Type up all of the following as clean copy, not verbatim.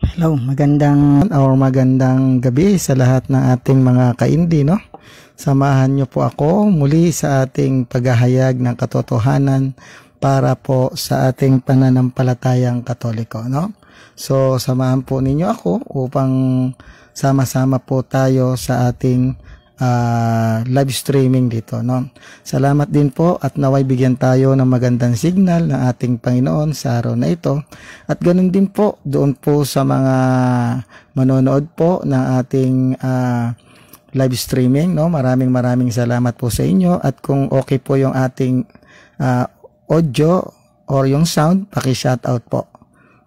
Hello, magandang gabi sa lahat ng ating mga kaindi, no? Samahan niyo po ako muli sa ating paghahayag ng katotohanan para po sa ating pananampalatayang Katoliko, no? So, samahan po ninyo ako upang sama-sama po tayo sa ating live streaming dito, no? Salamat din po at naway bigyan tayo ng magandang signal ng ating Panginoon sa araw na ito. At ganoon din po doon po sa mga manonood po ng ating live streaming, no? Maraming salamat po sa inyo, at kung okay po yung ating audio or yung sound, paki-shoutout po.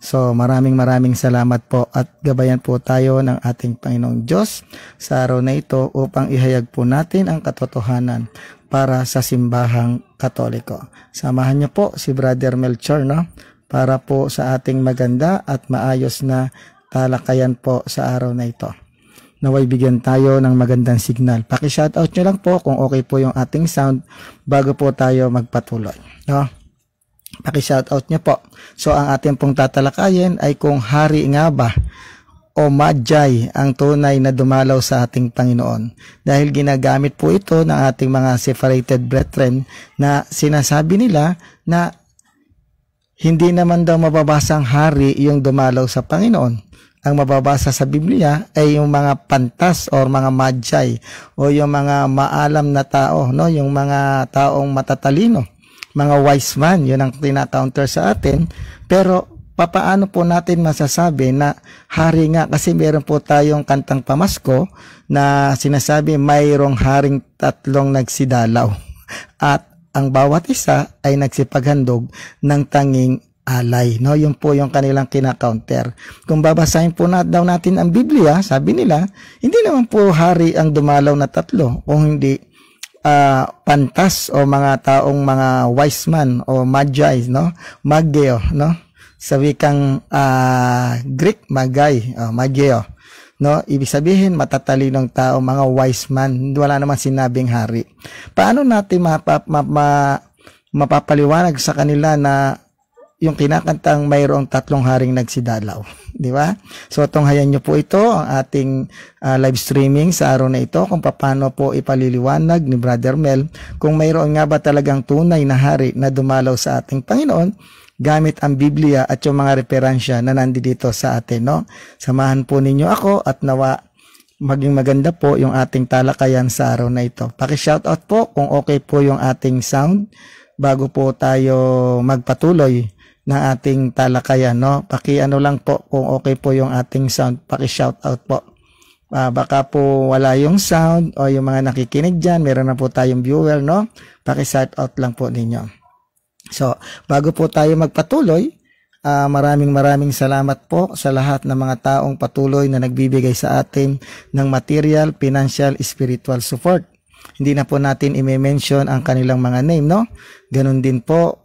So maraming salamat po, at gabayan po tayo ng ating Panginoong Diyos sa araw na ito upang ihayag po natin ang katotohanan para sa simbahang Katoliko. Samahan niyo po si Brother Melchor, no? Para po sa ating maganda at maayos na talakayan po sa araw na ito. Naway bigyan tayo ng magandang signal. Paki-shoutout nyo lang po kung okay po yung ating sound bago po tayo magpatuloy, no? Paki-shoutout nyo po. So ang ating pong tatalakayin ay kung hari nga ba o Magi ang tunay na dumalaw sa ating Panginoon. Dahil ginagamit po ito ng ating mga separated brethren na sinasabi nila na hindi naman daw mababasang hari yung dumalaw sa Panginoon. Ang mababasa sa Biblia ay yung mga pantas or mga Magi o yung mga maalam na tao, no? Yung mga taong matatalino, mga wise man, yun ang tina-counter sa atin. Pero papaano po natin masasabi na hari nga? Kasi meron po tayong kantang pamasko na sinasabi mayroong haring tatlong nagsidalaw at ang bawat isa ay nagsipaghandog ng tanging alay, no? Yun po yung kanilang kina-counter. Kung babasahin po daw natin ang Biblia, sabi nila hindi naman po hari ang dumalaw na tatlo, kung hindi pantas o mga taong mga wise man o Magi, no? Mageo, no? Sa wikang Greek, Mageo, no? Ibig sabihin matatalinong tao, mga wise man. Wala naman sinabing hari. Paano natin mapapaliwanag sa kanila na yung kinakantang mayroong tatlong haring nagsidalaw, di ba? So tunghayan nyo po ito, ang ating live streaming sa araw na ito, kung paano po ipaliliwanag ni Brother Mel kung mayroon nga ba talagang tunay na hari na dumalaw sa ating Panginoon gamit ang Biblia at yung mga referensya na nandito sa atin, no? Samahan po ninyo ako at nawa maging maganda po yung ating talakayan sa araw na ito. Paki-shoutout po kung okay po yung ating sound bago po tayo magpatuloy ng ating talakayan, no? Paki-ano lang po kung okay po yung ating sound, paki-shoutout po. Baka po wala yung sound o yung mga nakikinig dyan, meron na po tayong viewer, no? Paki-shoutout lang po ninyo. So, bago po tayo magpatuloy, maraming salamat po sa lahat ng mga taong patuloy na nagbibigay sa atin ng material, financial, spiritual support. Hindi na po natin i-mention ang kanilang mga name, no? Ganun din po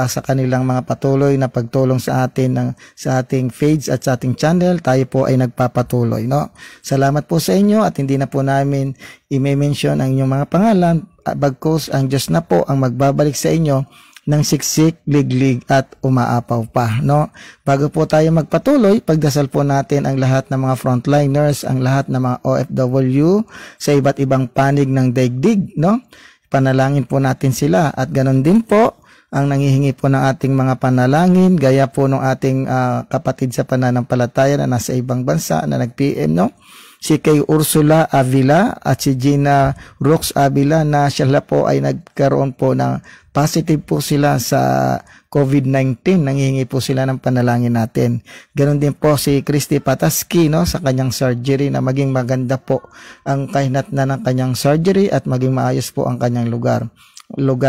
sa kanilang mga patuloy na pagtulong sa atin sa ating page at sa ating channel. Tayo po ay nagpapatuloy, no? Salamat po sa inyo, at hindi na po namin i-mention ang inyong mga pangalan, bagkus ang Diyos na po ang magbabalik sa inyo ng siksik, liglig at umaapaw pa, no? Bago po tayo magpatuloy, pagdasal po natin ang lahat ng mga frontliners, ang lahat ng mga OFW sa iba't ibang panig ng daigdig, no? Panalangin po natin sila, at ganon din po ang nangihingi po ng ating mga panalangin, gaya po ng ating kapatid sa pananampalataya na nasa ibang bansa na nag-PM, no? Si kay Ursula Avila at si Gina Rox Avila na sila po ay nagkaroon po ng positive po sila sa COVID-19. Nangihingi po sila ng panalangin natin. Ganon din po si Christy Pataski, no, sa kanyang surgery, na maging maganda po ang kahinatnan ng kanyang surgery at maging maayos po ang kanyang lugar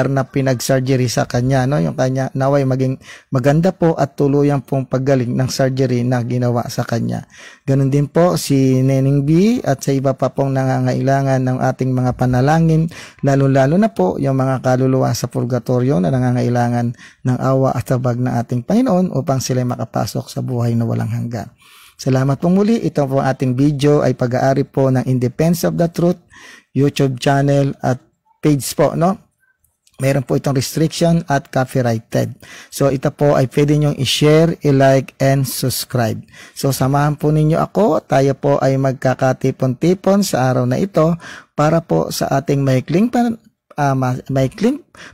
na pinag-surgery sa kanya, no? Yung kanya naway maging maganda po at tuluyang pong paggaling ng surgery na ginawa sa kanya. Ganun din po si Neneng B at sa iba pa pong nangangailangan ng ating mga panalangin, lalo-lalo na po yung mga kaluluwa sa purgatorio na nangangailangan ng awa at tabag ng ating Panginoon upang sila makapasok sa buhay na walang hanggan. Salamat po muli. Ito po ating video ay pag-aari po ng In Defense of the Truth YouTube channel at page po, no? Meron po itong restriction at copyrighted. So ito po ay pwede nyong i-share, i-like, and subscribe. So samahan po ninyo ako. Tayo po ay magkakatipon-tipon sa araw na ito para po sa ating maikling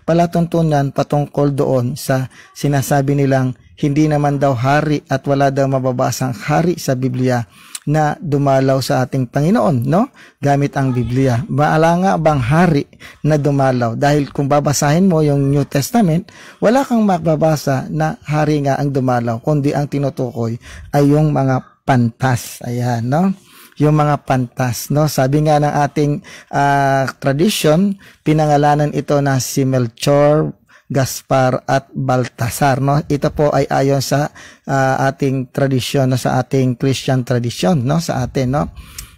palatuntunan patungkol doon sa sinasabi nilang hindi naman daw hari at wala daw mababasang hari sa Biblia na dumalaw sa ating Panginoon, no? Gamit ang Biblia. Maala nga bang hari na dumalaw? Dahil kung babasahin mo yung New Testament, wala kang makababasa na hari nga ang dumalaw, kundi ang tinutukoy ay yung mga pantas. Ayan, no? Yung mga pantas, no? Sabi nga ng ating tradition, pinangalanan ito na si Melchor, Gaspar at Baltasar, no? Ito po ay ayon sa ating tradisyon, no? Sa ating Christian tradition, no? Sa atin, no?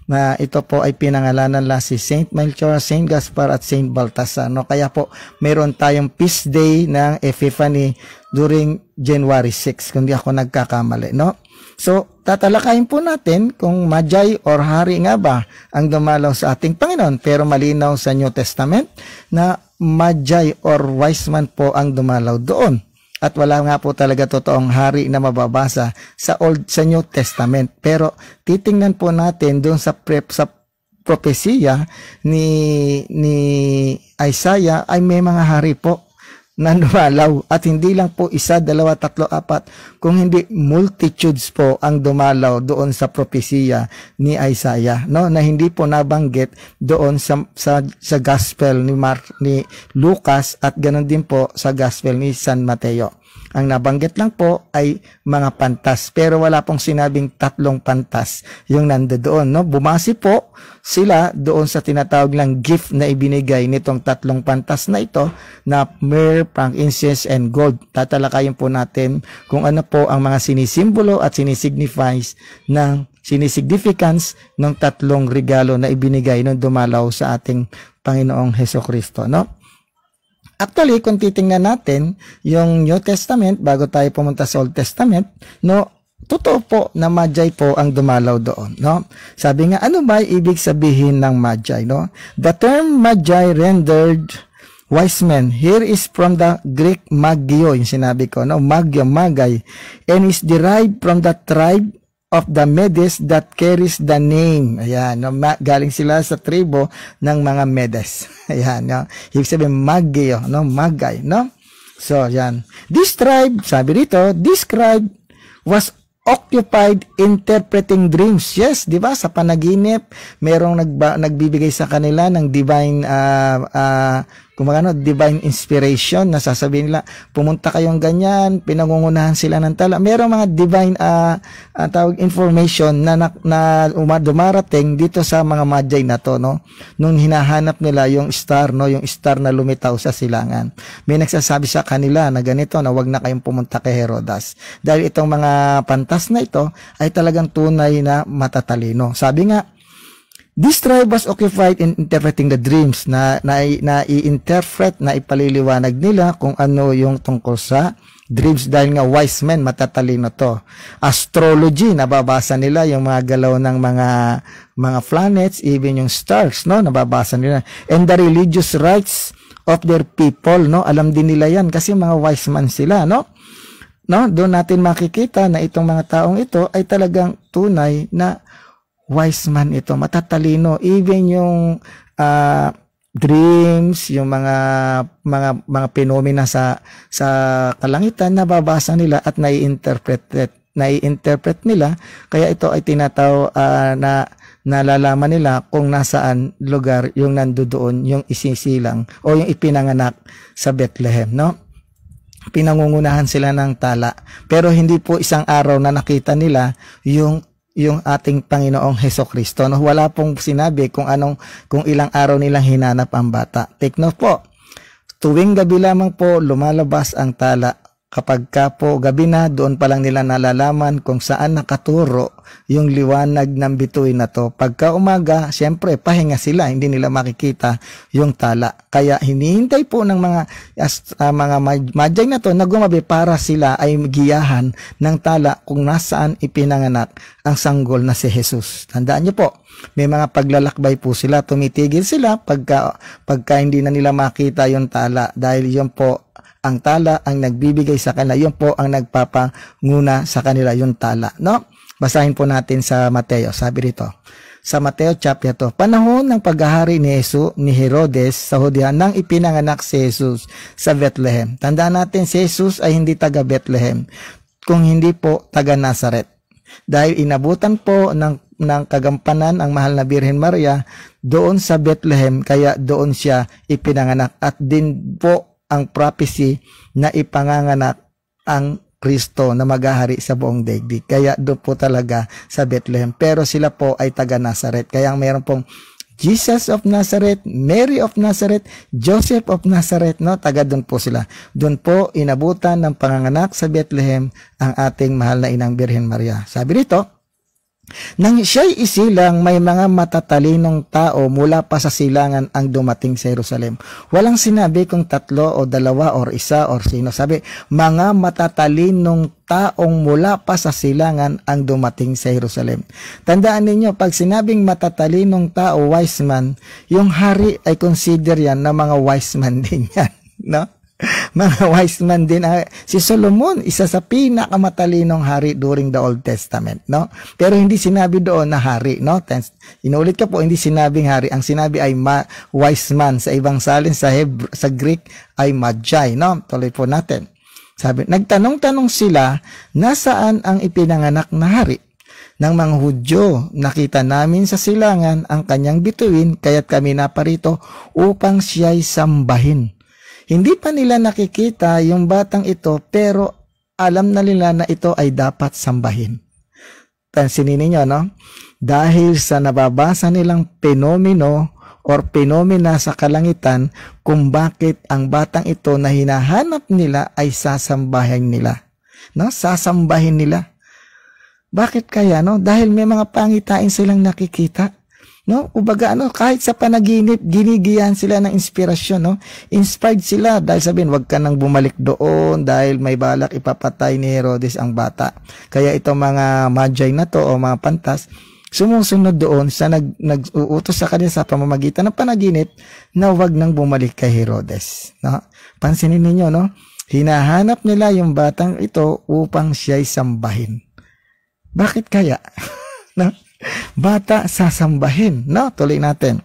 Na ito po ay pinangalanan la si Saint Melchor, Saint Gaspar at Saint Baltasar, no? Kaya po mayroon tayong feast day ng Epiphany during January 6, kung di ako nagkakamali, no? So, tatalakayin po natin kung Magi or hari nga ba ang dumalaw sa ating Panginoon, pero malinaw sa New Testament na Magi or wise man po ang dumalaw doon. At wala nga po talaga totoong hari na mababasa sa New Testament. Pero titingnan po natin doon sa propesya ni Isaiah ay may mga hari po na dumalaw, at hindi lang po isa, dalawa, tatlo, apat, kung hindi multitudes po ang dumalaw doon sa propesya ni Isaiah, no, na hindi po nabanggit doon sa gospel ni Lucas at ganoon din po sa gospel ni San Mateo. Ang nabanggit lang po ay mga pantas, pero wala pong sinabing 3 pantas yung nandoon, no? Bumasi po sila doon sa tinatawag lang gift na ibinigay nitong 3 pantas na ito na myrrh, frankincense, and gold. Tatalakayin po natin kung ano po ang mga sinisimbolo at sinisignifies ng sinisignificance ng 3 regalo na ibinigay nung dumalaw sa ating Panginoong Hesukristo, no? Actually, kung titingnan natin yung New Testament bago tayo pumunta sa Old Testament, no, totoo po na Magi po ang dumalaw doon, no? Sabi nga, ano ba ibig sabihin ng Magi, no? The term Magi rendered wise men here is from the Greek magio, yung sinabi ko, no? Magio, Magi, and is derived from the tribe of the Medes that carries the name. Ayan, no? Galing sila sa tribo ng mga Medes. Ayan, no? Ibig sabihin Magio, no? Magi, no? So, yan. This tribe, sabi dito, this tribe was occupied interpreting dreams. Yes, di ba? Sa panaginip, merong nagbibigay sa kanila ng divine divine inspiration na sasabihin nila, pumunta kayong ganyan, pinangungunahan sila ng tala. Merong mga divine information na dumarating dito sa mga Magi na to, no? Nung hinahanap nila yung star, no? Yung star na lumitaw sa silangan. May nagsasabi sa kanila na ganito, na wag na kayong pumunta kay Herodas. Dahil itong mga pantas na ito ay talagang tunay na matatalino. Sabi nga, this tribe was occupied in interpreting the dreams, na i-interpret, na ipaliliwanag nila kung ano yung tungkol sa dreams, dahil nga wise men, matatalino to. Astrology, nababasa nila yung mga galaw ng mga planets, even yung stars, no, nababasa nila. And the religious rites of their people, no, alam din nila yan kasi mga wise men sila, no? No, doon natin makikita na itong mga taong ito ay talagang tunay na wise man ito, matatalino. Even yung dreams, yung mga phenomena sa kalangitan, nababasa nila at nai-interpret nila. Kaya ito ay na nalalaman nila kung nasaan lugar yung nandoon yung isisilang o yung ipinanganak sa Bethlehem, no? Pinangungunahan sila ng tala, pero hindi po isang araw na nakita nila yung ating Panginoong Hesukristo, no? Wala pong sinabi kung ilang araw nilang hinanap ang bata. Take note po, tuwing gabi lamang po lumalabas ang tala. Kapag ka po gabi na, doon pa lang nila nalalaman kung saan nakaturo yung liwanag ng bituin na to. Pagka umaga, siyempre, pahinga sila, hindi nila makikita yung tala. Kaya hinihintay po ng mga Magi na to na gumabi para sila ay giyahan ng tala kung nasaan ipinanganak ang sanggol na si Jesus. Tandaan niyo po, may mga paglalakbay po sila, tumitigil sila pagka hindi na nila makita yung tala, dahil yun po ang tala ang nagbibigay sa kanila, yun po ang nagpapanguna sa kanila, yung tala, no? Basahin po natin sa Mateo. Sabi rito sa Mateo chapter 2, panahon ng paghahari ni Herodes sa Judea nang ipinanganak si Jesus sa Bethlehem. Tandaan natin, si Jesus ay hindi taga Bethlehem, kung hindi po taga Nazaret. Dahil inabutan po ng kagampanan ang mahal na Birhen Maria doon sa Bethlehem, kaya doon siya ipinanganak. At din po ang prophecy na ipanganganak ang Kristo na maghahari sa buong daigdig. Kaya doon po talaga sa Bethlehem. Pero sila po ay taga Nazaret. Kaya mayroon pong Jesus of Nazareth, Mary of Nazareth, Joseph of Nazareth, no? Taga doon po sila. Doon po inabutan ng panganganak sa Bethlehem ang ating mahal na inang Birhen Maria. Sabi rito, nang siya'y isilang, may mga matatalinong tao mula pa sa silangan ang dumating sa Jerusalem. Walang sinabi kung 3 o 2 or 1 or sino. Sabi, mga matatalinong taong mula pa sa silangan ang dumating sa Jerusalem. Tandaan ninyo, pag sinabing matatalinong tao, wise man, yung hari ay consider yan na mga wise man din yan, no? Mga wise man din. Si Solomon, isa sa pinakamatalinong hari during the Old Testament, no? Pero hindi sinabi doon na hari, no? Inulit ko po, hindi sinabing hari. Ang sinabi ay wise man. Sa ibang salin, sa Greek ay magi, no? Tuloy po natin. Sabi, nagtanong-tanong sila, nasaan ang ipinanganak na hari ng mga Hudyo? Nakita namin sa silangan ang kanyang bituin, kaya't kami naparito upang siya'y sambahin. Hindi pa nila nakikita yung batang ito, pero alam na nila na ito ay dapat sambahin. Pansinin niyo, no? Dahil sa nababasa nilang fenomeno or phenomena sa kalangitan kung bakit ang batang ito na hinahanap nila ay sasambahin nila. No? Sasambahin nila. Bakit kaya, no? Dahil may mga pangitain silang nakikita. No, ubaga kahit sa panaginip ginigiyan sila ng inspirasyon, no? Inspired sila dahil sabihin, wag ka nang bumalik doon dahil may balak ipapatay ni Herodes ang bata. Kaya itong mga magi na to o mga pantas sumusunod doon sa nag-uutos sa kanila sa pamamagitan ng panaginip na wag nang bumalik kay Herodes, no? Pansinin niyo, no? Hinahanap nila yung batang ito upang siya'y sambahin. Bakit kaya? No? Bata sasambahin, no? Tuloy natin.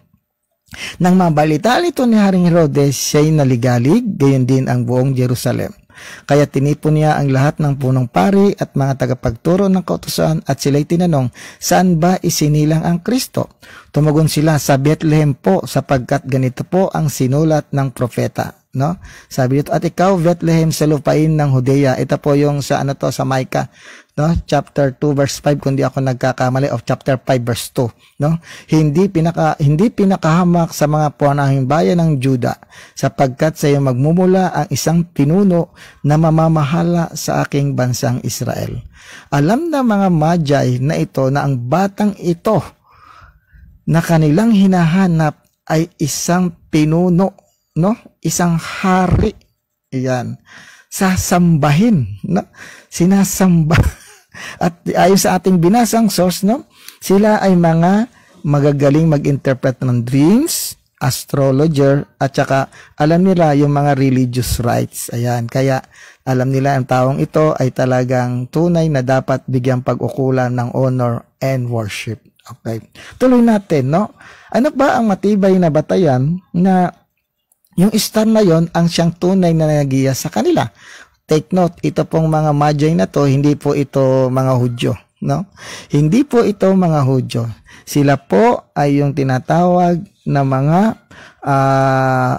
Nang mabalitaan ito ni Haring Herodes, siya'y naligalig, gayon din ang buong Jerusalem. Kaya tinipon niya ang lahat ng punong pari at mga tagapagturo ng kautusan at sila'y tinanong, saan ba isinilang ang Kristo? Tumugon sila, sa Bethlehem po, sapagkat ganito po ang sinulat ng propeta. No? Sabi dito, at ikaw Bethlehem sa lupain ng Judea. Ito po yung sa sa Micah, no? Chapter 2 verse 5 kung di ako nagkakamali, of chapter 5 verse 2, no? Hindi pinakahamak sa mga panahing bayan ng Juda, sapagkat sa iyo magmumula ang isang pinuno na mamamahala sa aking bansang Israel. Alam na mga magi na ito na ang batang ito na kanilang hinahanap ay isang pinuno, no? Isang hari. Iyan. Sasambahin, no? Sinasamba. At ayon sa ating binasang source, no? Sila ay mga magagaling mag-interpret ng dreams, astrologer, at saka alam nila yung mga religious rites. Ayan. Kaya alam nila ang taong ito ay talagang tunay na dapat bigyang pag-ukulan ng honor and worship. Okay. Tuloy natin, no? Ano ba ang matibay na batayan na yung star na yon ang siyang tunay na nagiya sa kanila? Take note, ito pong mga magi na to, hindi po ito mga Hudyo, no? Hindi po ito mga Hudyo. Sila po ay yung tinatawag na mga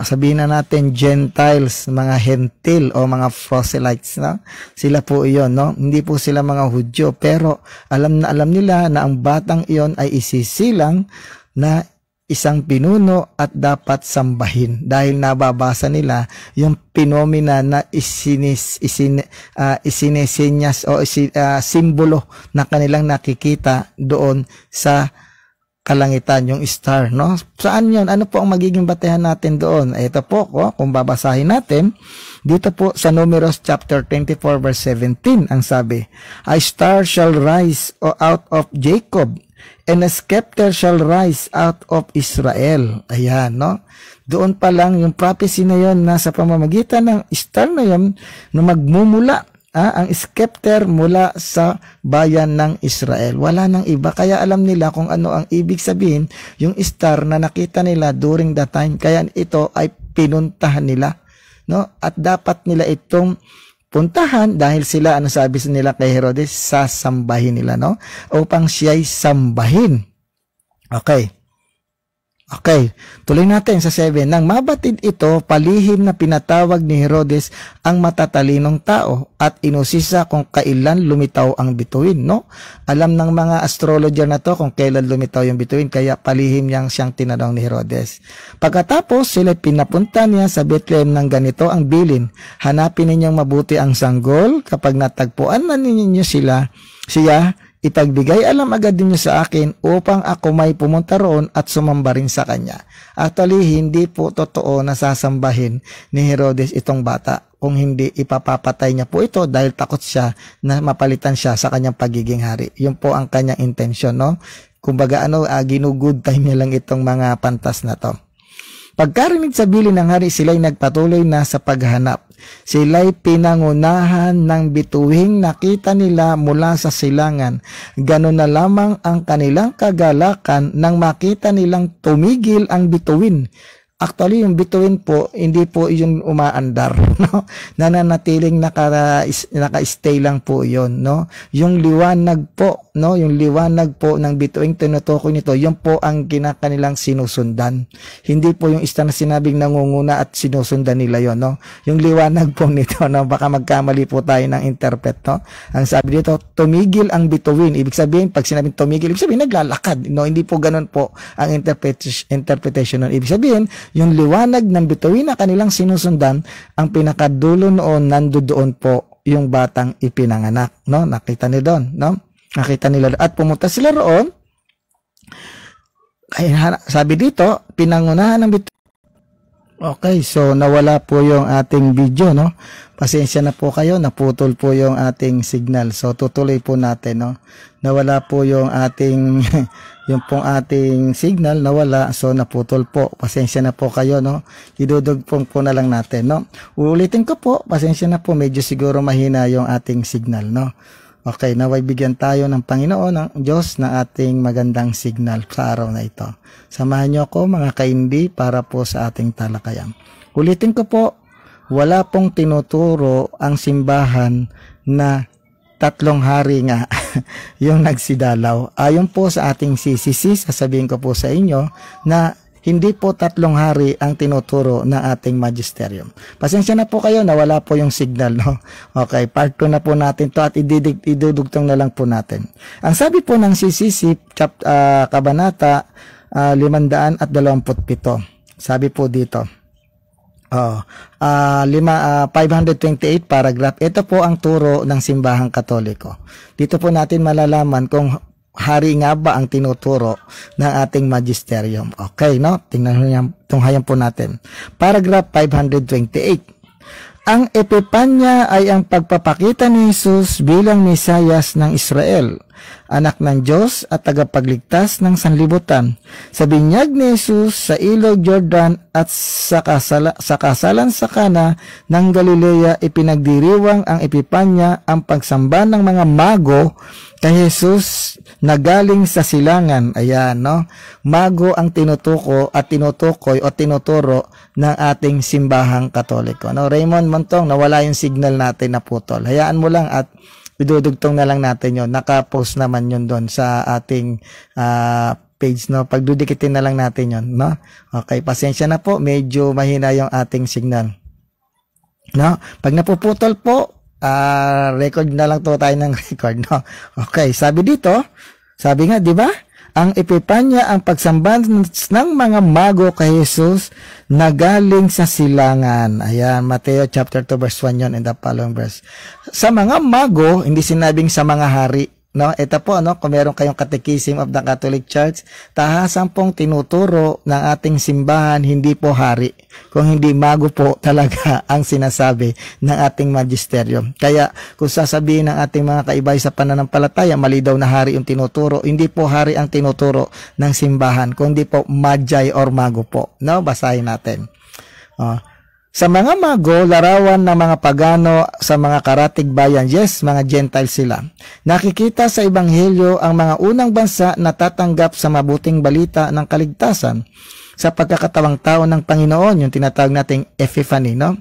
sabihin na natin Gentiles, mga Hentil o mga proselytes, no? Sila po iyon, no? Hindi po sila mga Hudyo, pero alam nila na ang batang iyon ay isisilang na isang pinuno at dapat sambahin dahil nababasa nila yung phenomena na isinesenyas o simbolo na kanilang nakikita doon sa kalangitan, yung star, no? Saan yun? Ano po ang magiging batehan natin doon? Ito po, kung babasahin natin, dito po sa Numeros chapter 24 verse 17, ang sabi, a star shall rise out of Jacob, and a scepter shall rise out of Israel. Ayan, no? Doon pa lang yung prophecy na yun, nasa pamamagitan ng star na yun, na magmumula ang scepter mula sa bayan ng Israel. Wala nang iba. Kaya alam nila kung ano ang ibig sabihin yung star na nakita nila during that time. Kaya ito ay pinuntahan nila. No? At dapat nila itong puntahan dahil sila, ano sabi nila kay Herodes, sasambahin nila, no? Upang siya'y sambahin. Okay. Okay, tuloy natin sa 7. Nang mabatid ito, palihim na pinatawag ni Herodes ang matatalinong tao at inusisa kung kailan lumitaw ang bituin, no? Alam ng mga astrologer na to kung kailan lumitaw yung bituin, kaya palihim siyang tinanong ni Herodes. Pagkatapos, sila pinapunta niya sa Bethlehem ng ganito ang bilin. Hanapin ninyong mabuti ang sanggol, kapag natagpuan na ninyo siya, ipagbigay alam agad ninyo sa akin upang ako may pumunta roon at sumamba rin sa kanya. Actually, hindi po totoo na sasambahin ni Herodes itong bata. Kung hindi, ipapapatay niya po ito dahil takot siya na mapalitan siya sa kanyang pagiging hari. Yun po ang kanyang intensyon, no? Kumbaga, ginugood time niya lang itong mga pantas na to. Pagkarinig sa bilin ng hari, sila'y nagpatuloy na sa paghanap. Sila'y pinangunahan ng bituing nakita nila mula sa silangan. Ganon na lamang ang kanilang kagalakan nang makita nilang tumigil ang bituin. Actually, yung bituin po, hindi po yung umaandar, no? Nananatiling naka-stay lang po yun, no? Yung liwanag po, no? Yung liwanag po ng bituing tinutukoy nito, yun po ang kinakanilang sinusundan. Hindi po yung na sinabing nangunguna at sinusundan nila yon, no? Yung liwanag po nito, no? Baka magkamali po tayo ng interpret, no? Ang sabi dito, tumigil ang bituin. Ibig sabihin, pag sinabing tumigil, ibig sabihin naglalakad, no? Hindi po ganun po ang interpretation nun. Ibig sabihin, yung liwanag ng bituin na kanilang sinusundan, ang pinakadulo noon, nandoon po yung batang ipinanganak, no? Nakita nila doon, no? Nakita nila at pumunta sila roon. Kaya sabi dito, pinangunahan ng bituin. Okay, so nawala po yung ating video, no? Pasensya na po kayo, naputol po yung ating signal. So tutuloy po natin, no? Nawala po yung ating yung pong ating signal, nawala, so naputol po. Pasensya na po kayo, no? Idudugtong po na lang natin, no? Uulitin ko po, pasensya na po, medyo siguro mahina yung ating signal, no? Okay, naway bigyan tayo ng Panginoon, ng Diyos, na ating magandang signal sa araw na ito. Samahan niyo ako mga kaindi para po sa ating talakayan. Ulitin ko po, wala pong tinuturo ang simbahan na 3 hari nga yung nagsidalaw. Ayon po sa ating CCC, sasabihin ko po sa inyo na hindi po 3 hari ang tinuturo ng ating magisterium. Pasensya na po kayo, nawala po yung signal, no? Okay, part 2 na po natin to at idudugtong na lang po natin. Ang sabi po ng CCC, Kabanata 527, sabi po dito, 528 paragraph, ito po ang turo ng simbahang Katoliko. Dito po natin malalaman kung hari nga ba ang tinuturo ng ating magisterium. Okay, no? Tingnan tunghayan po natin. Paragraph 528. Ang Epipanya ay ang pagpapakita ni Jesus bilang Mesiyas ng Israel, anak ng Diyos at tagapagligtas ng sanlibutan. Sa binyag ni Jesus sa ilog Jordan at sa kasalan sa Kana ng Galilea, ipinagdiriwang ang Epipanya, ang pagsamba ng mga mago kay Jesus na galing sa silangan. Ayan, no? Mago ang tinutukoy o tinuturo ng ating simbahang Katoliko, no? Raymond Montong, nawala yung signal natin, na putol. Hayaan mo lang at idudugtong na lang natin yon. Naka-post naman yun doon sa ating page, no? Pagdudikitin na lang natin yon, no? Okay, pasensya na po, medyo mahina yung ating signal, no? Pag napuputol po, record na lang to tayo ng record, no? Okay, sabi dito, sabi nga, di ba? Ang Epipanya ang pagsamba ng mga mago kay Jesus na galing sa silangan. Ayan, Mateo chapter 2 verse 1 yun in the following verse. Sa mga mago, hindi sinabing sa mga hari. No, ito po kung meron kayong Catechism of the Catholic Church, tahasan pong tinuturo ng ating simbahan, hindi po hari. Kung hindi mago po talaga ang sinasabi ng ating magisterium. Kaya kung sasabihin ng ating mga kaibay sa pananampalataya, mali daw na hari yung tinuturo, hindi po hari ang tinuturo ng simbahan, kundi po magi or mago po. No, basahin natin. Sa mga mago, larawan ng mga pagano sa mga karatig bayan. Yes, mga Gentiles sila. Nakikita sa Ebanghelyo ang mga unang bansa na tatanggap sa mabuting balita ng kaligtasan sa pagkakatawang tao ng Panginoon, yung tinatawag nating Epiphany, no?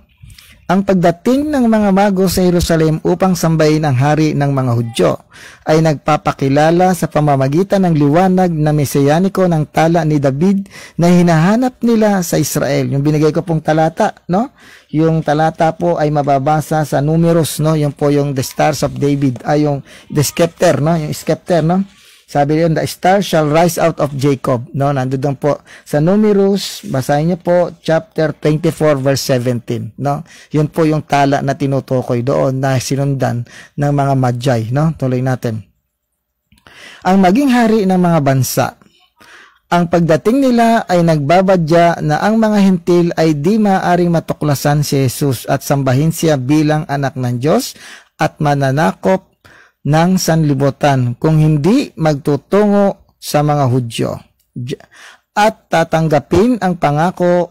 Ang pagdating ng mga mago sa Jerusalem upang sambahin ang hari ng mga Hudyo ay nagpapakilala sa pamamagitan ng liwanag na mesiyaniko ng tala ni David na hinahanap nila sa Israel. Yung binigay ko pong talata, no? Yung talata po ay mababasa sa Numeros, no? Yung po yung the stars of David, ay yung the scepter, no? Yung scepter, no? Sabi niyo, the star shall rise out of Jacob. No, nandoon po sa Numerous, basahin niyo po chapter 24 verse 17, no? Yun po yung tala na tinutukoy doon na sinundan ng mga Magi, no? Tuloy natin. Ang maging hari ng mga bansa. Ang pagdating nila ay nagbabadya na ang mga hentil ay di maaaring matuklasan si Jesus at sambahin siya bilang anak ng Diyos at mananakop ng sanlibutan kung hindi magtutungo sa mga Hudyo at tatanggapin ang pangako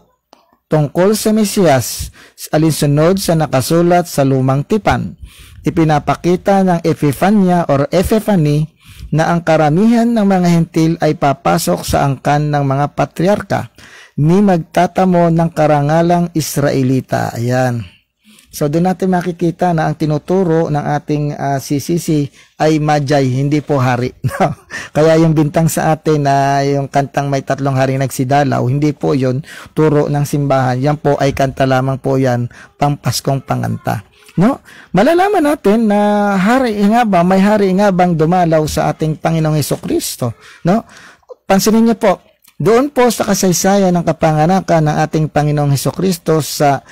tungkol sa Mesiyas alinsunod sa nakasulat sa Lumang Tipan. Ipinapakita ng Epifanya or Epiphany na ang karamihan ng mga hentil ay papasok sa angkan ng mga patriarka ni magtatamo ng karangalang Israelita. Ayan. So doon natin makikita na ang tinuturo ng ating CCC ay Magi, hindi po hari. Kaya yung bintang sa atin na yung kantang may tatlong hari nagsidalaw, hindi po yon turo ng simbahan. Yan po ay kanta lamang po yan, pampaskong panganta. No? Malalaman natin na may hari nga bang dumalaw sa ating Panginoong Hesukristo. No? Pansinin niyo po, doon po sa kasaysayan ng kapanganakan ng ating Panginoong Hesukristo sa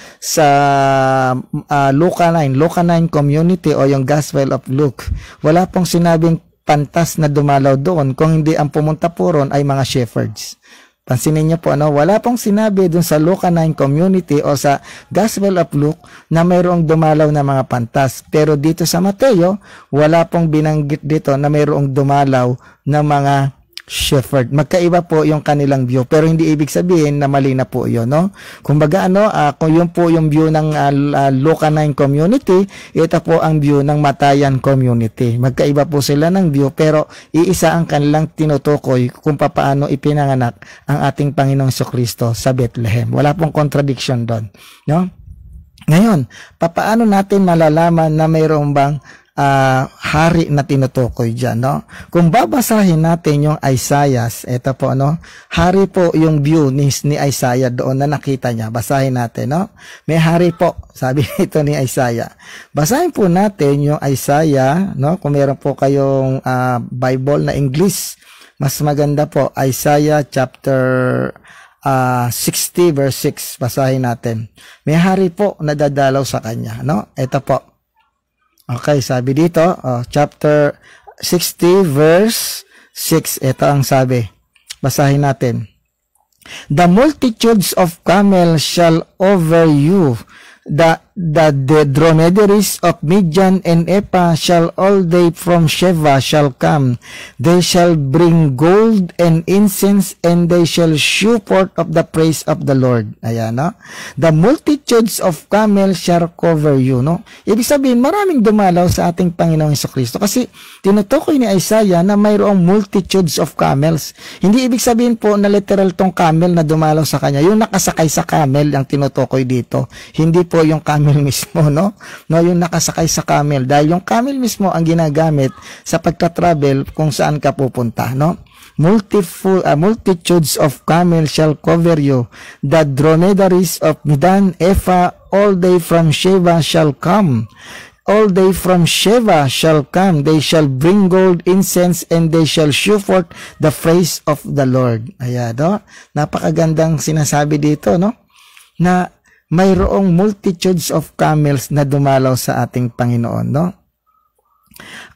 Luca 9 community o yung Gospel of Luke, wala pong sinabing pantas na dumalaw doon, kung hindi ang pumunta po ron ay mga shepherds. Pansinin niyo po, wala pong sinabi doon sa Luca 9 community o sa Gospel of Luke na mayroong dumalaw na mga pantas. Pero dito sa Mateo, wala pong binanggit dito na mayroong dumalaw na mga shepherd. Magkaiba po yung kanilang view, pero hindi ibig sabihin na mali na po yun, no? Kumbaga kung yun po yung view ng Luca 9 community, ito po ang view ng Matayan community. Magkaiba po sila ng view, pero iisa ang kanilang tinutukoy kung paano ipinanganak ang ating Panginoong Jesucristo sa Bethlehem. Wala pong contradiction doon, no? Ngayon, paano natin malalaman na mayroong bang hari na tinutukoy dyan, no? Kung babasahin natin yung Isaiah, ito po, hari po yung view ni Isaiah doon na nakita niya. Basahin natin, no? May hari po, sabi ito ni Isaiah. Basahin po natin yung Isaiah, no? Kung meron po kayong Bible na English, mas maganda po, Isaiah chapter 60 verse 6, basahin natin. May hari po na dadalaw sa kanya, no? Ito po. Okay, sabi dito, chapter 60 verse 6, ito ang sabi. Basahin natin. The multitudes of camels shall over you, the dromedaries of Midian and Ephah shall all day from Sheba shall come. They shall bring gold and incense, and they shall shew forth of the praise of the Lord. Ayan, no? The multitudes of camels shall cover you, no? Ibig sabihin, maraming dumalaw sa ating Panginoong Hesukristo. Kasi tinutukoy ni Isaiah na mayroong multitudes of camels. Hindi ibig sabihin po na literal tong camel na dumalaw sa kanya. Yung nakasakay sa camel ang tinutukoy dito. Hindi po yung camel mismo, no? Yung nakasakay sa camel. Dahil yung camel mismo ang ginagamit sa pagta-travel kung saan ka pupunta, no? Multitudes of camels shall cover you. The dromedaries of Midian, Ephah, all day from Sheba shall come. all they from Sheba shall come. They shall bring gold, incense, and they shall shew forth the praise of the Lord. Ayan, no? Napakagandang sinasabi dito, no? Na mayroong multitudes of camels na dumalaw sa ating Panginoon, no?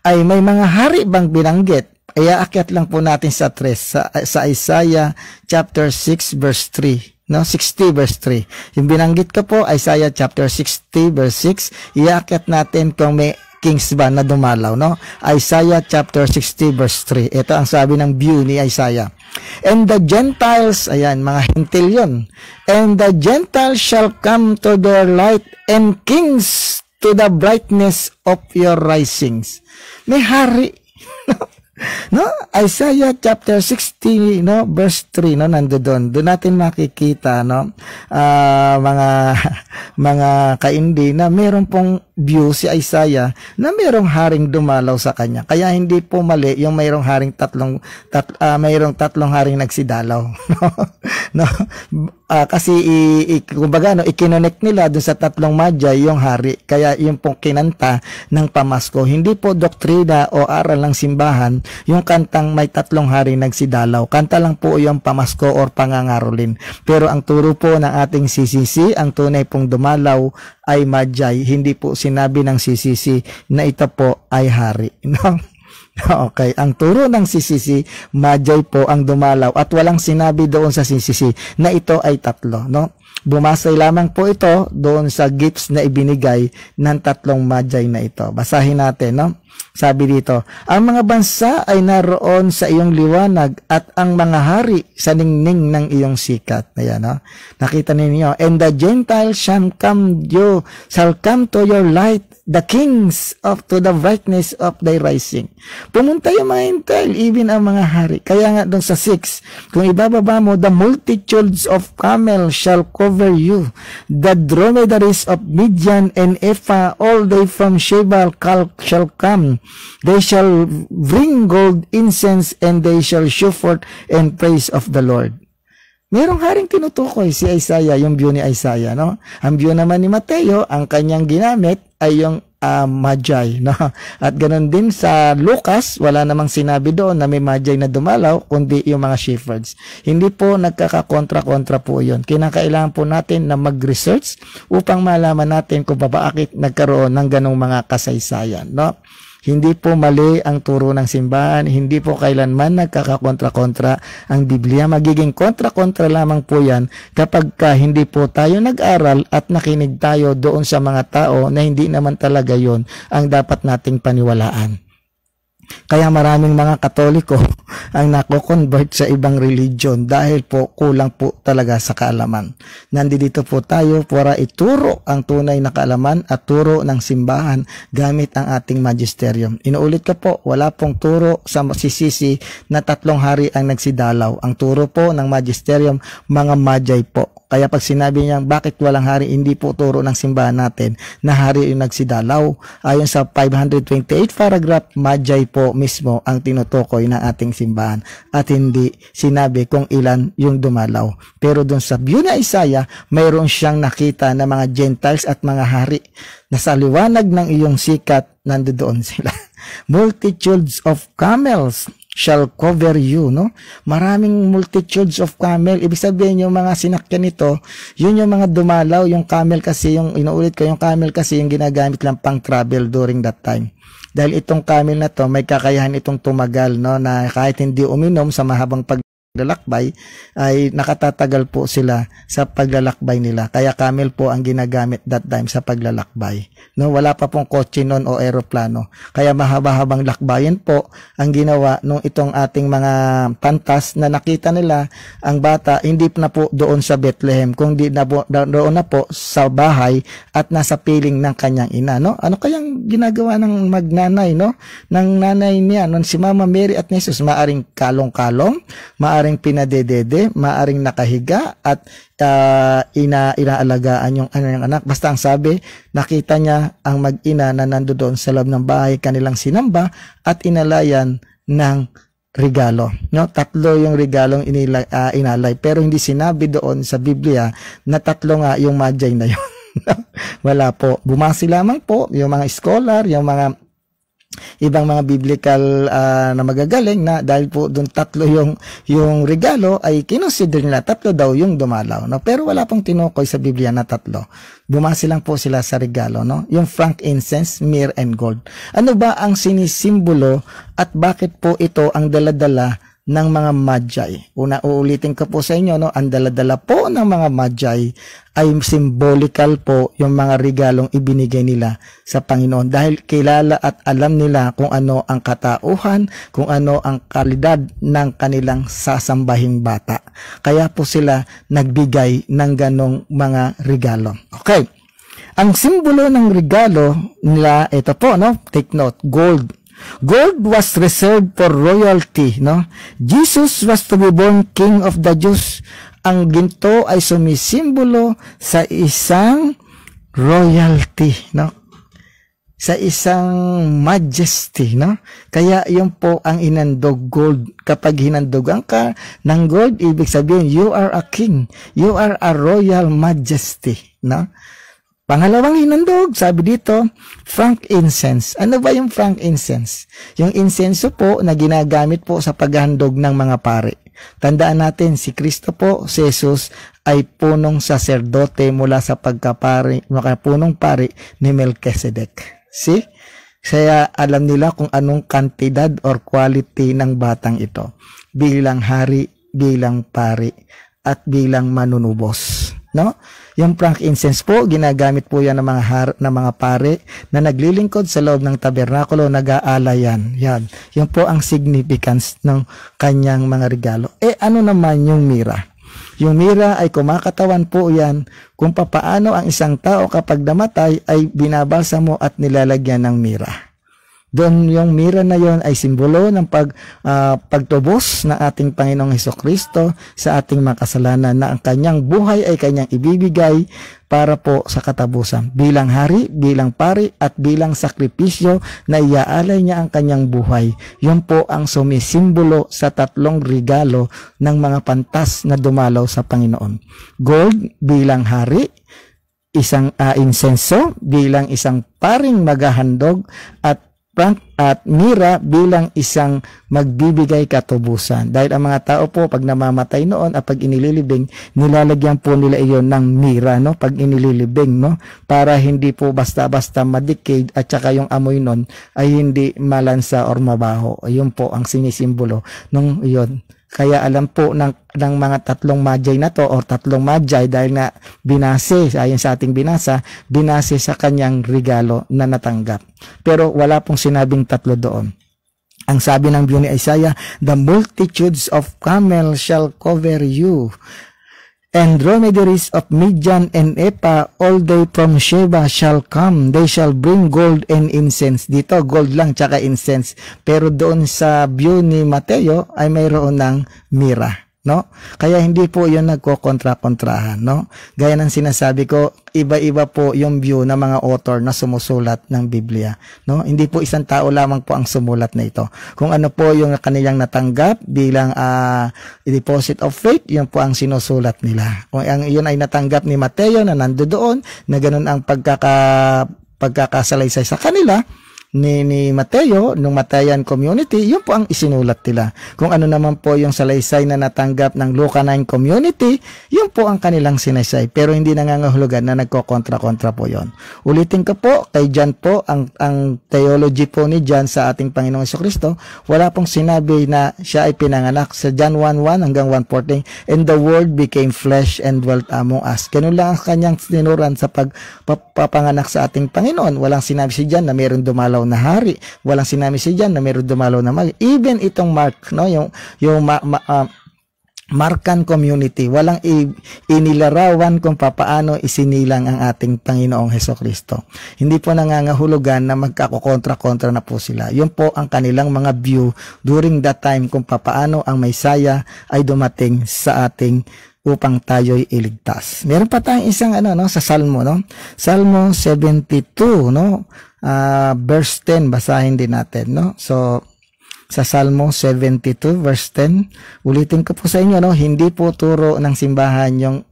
Ay may mga hari bang binanggit? Ay aakyat lang po natin sa 3, sa Isaiah chapter 6 verse 3. No, 60 verse 3. Yung binanggit ko po, Isaiah chapter 60 verse 6, iakyat natin kung may kings ba na dumalaw, no? Isaiah chapter 60 verse 3. Ito ang sabi ng view ni Isaiah. And the Gentiles, ayan, mga hentil yun. And the Gentiles shall come to their light, and kings to the brightness of your risings. May hari, no? Isaiah chapter 60, no, verse 3, no, nandoon. Doon natin makikita, no, mga kaindi na meron pong view si Isaiah na mayroong haring dumalaw sa kanya. Kaya hindi po mali yung mayroong haring mayroong tatlong haring nagsidalaw, no? No? Kasi kumbaga, no, ikinonect nila dun sa tatlong magi yung hari. Kaya yung pong kinanta ng pamasko, hindi po doktrina o aral ng simbahan yung kantang may tatlong hari nagsidalaw. Kanta lang po yung pamasko or pangangarolin. Pero ang turo po ng ating CCC, ang tunay pong dumalaw ay magi. Hindi po sinabi ng CCC na ito po ay hari, no? Okay, ang turo ng CCC, magi po ang dumalaw at walang sinabi doon sa CCC na ito ay tatlo, no? Bumasay lamang po ito doon sa gifts na ibinigay ng tatlong magi na ito. Basahin natin, no? Sabi dito, ang mga bansa ay naroon sa iyong liwanag at ang mga hari sa ningning ng iyong sikat. Ayan, no? Nakita ninyo, and the Gentiles shall come to your light, the kings to the brightness of thy rising. Pumunta yung mga Gentile, even ang mga hari. Kaya nga doon sa 6, kung ibababa mo, the multitudes of camel shall cover you, the dromedaries of Midian and Ephah, all they from Sheba shall come. They shall bring gold, incense, and they shall shew forth and praise of the Lord. Merong haring tinutukoy si Isaiah, yung view ni Isaiah, no? Ang view naman ni Mateo, ang kanyang ginamit ay yung magi, no? At ganun din sa Lucas, wala namang sinabi doon na may magi na dumalaw, kundi yung mga shepherds. Hindi po nagkakakontra-kontra po yun. Kinakailangan po natin na mag-research upang malaman natin kung bakit nagkaroon ng ganong mga kasaysayan, no? Hindi po mali ang turo ng simbahan, hindi po kailanman nagkakakontra-kontra ang Biblia. Magiging kontra-kontra lamang po yan kapag hindi po tayo nag-aral at nakinig tayo doon sa mga tao na hindi naman talaga yon ang dapat nating paniwalaan. Kaya maraming mga Katoliko ang nako-convert sa ibang religion dahil po kulang po talaga sa kaalaman. Nandito po tayo para ituro ang tunay na kaalaman at turo ng simbahan gamit ang ating magisterium. Inuulit ko po, wala pong turo sa CCC na tatlong hari ang nagsidalaw. Ang turo po ng magisterium, mga magi po. Kaya pag sinabi niya, bakit walang hari, hindi po turo ng simbahan natin na hari yung nagsidalaw. Ayon sa 528 paragraph, magi po mismo ang tinutukoy ng ating simbahan at hindi sinabi kung ilan yung dumalaw. Pero dun sa view na Isaiah, mayroon siyang nakita na mga Gentiles at mga hari na sa liwanag ng iyong sikat, nandoon sila. Multitudes of camels shall cover you, no? Maraming multitudes of camel. Ibig sabihin yung mga sinakyan nito, yun yung mga dumalaw. Yung camel kasi, yung inuulit ko, yung camel kasi yung ginagamit lang pang travel during that time. Dahil itong camel na to, may kakayahan itong tumagal, no? Na kahit hindi uminom sa mahabang paglalakbay, ay nakatatagal po sila sa paglalakbay nila. Kaya camel po ang ginagamit that time sa paglalakbay. No, wala pa pong kotse noon o eroplano. Kaya mahaba-habang lakbayan po ang ginawa nung itong ating mga pantas na nakita nila ang bata hindi na po doon sa Bethlehem, kundi doon na po sa bahay at nasa piling ng kanyang ina, no? Ano kayang ginagawa ng magnanay, no? Ng nanay niya, nun si Mama Mary at Jesus, maaring kalong-kalong, maaring pinadedede, maaring nakahiga at inaalagaan yung anak. Basta ang sabi, nakita niya ang mag-ina na nandoon sa loob ng bahay, kanilang sinamba at inalayan ng regalo. No? Tatlo yung regalong inalay, pero hindi sinabi doon sa Biblia na tatlo nga yung magi na yun. Wala po. Bumasi lamang po yung mga scholar, yung mga ibang mga biblical na magagaling na dahil po doon tatlo yung regalo ay kinonsider nila tatlo daw yung dumalaw, no? Pero wala pong tinukoy sa Biblia na tatlo. Bumasi lang po sila sa regalo, no? Yung frankincense, myrrh, and gold. Ano ba ang sinisimbolo at bakit po ito ang daladala ng mga magi? Uulitin ko po sa inyo, no? Ang daladala po ng mga magi ay symbolical po yung mga regalong ibinigay nila sa Panginoon dahil kilala at alam nila kung ano ang katauhan, kung ano ang kalidad ng kanilang sasambahing bata. Kaya po sila nagbigay ng ganong mga regalo. Okay. Ang simbolo ng regalo nila, ito po, no? Take note, gold. Gold was reserved for royalty, no? Jesus was to be born King of the Jews. Ang ginto ay sumisimbolo sa isang royalty, no? Sa isang majesty, no? Kaya yun po ang inandog, gold. Kapag hinandogan ka ng gold, ibig sabihin, you are a king. You are a royal majesty, no? Pangalawang hinandog, sabi dito, frankincense. Ano ba yung frankincense? Yung insenso po na ginagamit po sa paghahandog ng mga pari. Tandaan natin, si Kristo po, si Jesus, ay punong saserdote mula sa pagkapari, punong pari ni Melchizedek. See? Kaya alam nila kung anong kantidad or quality ng batang ito. Bilang hari, bilang pari, at bilang manunubos. No? Yung frankincense po, ginagamit po yan ng mga pare na naglilingkod sa loob ng tabernakulo, nag-aalayan. Yan. Yan po ang significance ng kanyang mga regalo. Ano naman yung mira? Yung mira ay kumakatawan po yan kung papaano ang isang tao kapag namatay ay binabalsa mo at nilalagyan ng mira. Doon yung mira na yon ay simbolo ng pagtubos ng ating Panginoong Hesukristo sa ating mga kasalanan na ang kanyang buhay ay kanyang ibibigay para po sa katapusan. Bilang hari, bilang pari, at bilang sakripisyo na iaalay niya ang kanyang buhay. Yun po ang sumisimbolo sa tatlong regalo ng mga pantas na dumalaw sa Panginoon. Gold bilang hari, isang insenso bilang isang paring maghahandog, at mira bilang isang magbibigay katubusan. Dahil ang mga tao po pag namamatay noon at pag inililibing, nilalagyan po nila iyon ng mira, no? Pag inililibing, no? Para hindi po basta-basta madikid at saka yung amoy noon ay hindi malansa or mabaho. Ayun po ang sinisimbolo nung iyon. Kaya alam po ng mga tatlong magi na to, or tatlong magi dahil nga binase, ayon sa ating binase sa kanyang regalo na natanggap. Pero wala pong sinabing tatlo doon. Ang sabi ng view ni Isaiah, the multitudes of camels shall cover you, and dromedaries of Midian and Ephah, all they from Sheba shall come. They shall bring gold and incense. Dito, gold lang tsaka incense. Pero doon sa view ni Mateo ay mayroon ng mira. No? Kaya hindi po yun nagkokontra-kontrahan, no? Gaya ng sinasabi ko, iba-iba po yung view ng mga author na sumusulat ng Biblia, no? Hindi po isang tao lamang po ang sumulat na ito. Kung ano po yung kanilang natanggap bilang deposit of faith, yun po ang sinusulat nila. Kung yun ay natanggap ni Mateo na nandoon, na ganun ang pagkakasalaysay sa kanila, ni Mateo, nung Matayan community, yun po ang isinulat nila. Kung ano naman po yung salaysay na natanggap ng Lucanine community, yun po ang kanilang sinaysay. Pero hindi nangangahulugan na nagko-kontra-kontra po yon. Ulitin ko po, kay John po, ang theology po ni John sa ating Panginoong Hesukristo, wala pong sinabi na siya ay pinanganak. Sa John 1:1 hanggang 1:14, and the Word became flesh and dwelt among us. Ganun lang ang kanyang tinuran sa pagpapanganak sa ating Panginoon. Walang sinabi si John na mayroong dumalaw na hari. Walang sinabi si John na mayroon dumalaw na magi. Even itong Mark, no, yung Markan community, walang inilarawan kung papaano isinilang ang ating Panginoong Hesukristo. Hindi po nangangahulugan na magkakontra-kontra na po sila. Yun po ang kanilang mga view during that time kung papaano ang Messiah ay dumating sa ating upang tayo'y iligtas. Meron pa tayong isang sa Salmo, no? Salmo 72, no? Verse 10, basahin din natin, no? So, sa Salmo 72, verse 10, ulitin ko po sa inyo, no? Hindi po turo ng simbahan yung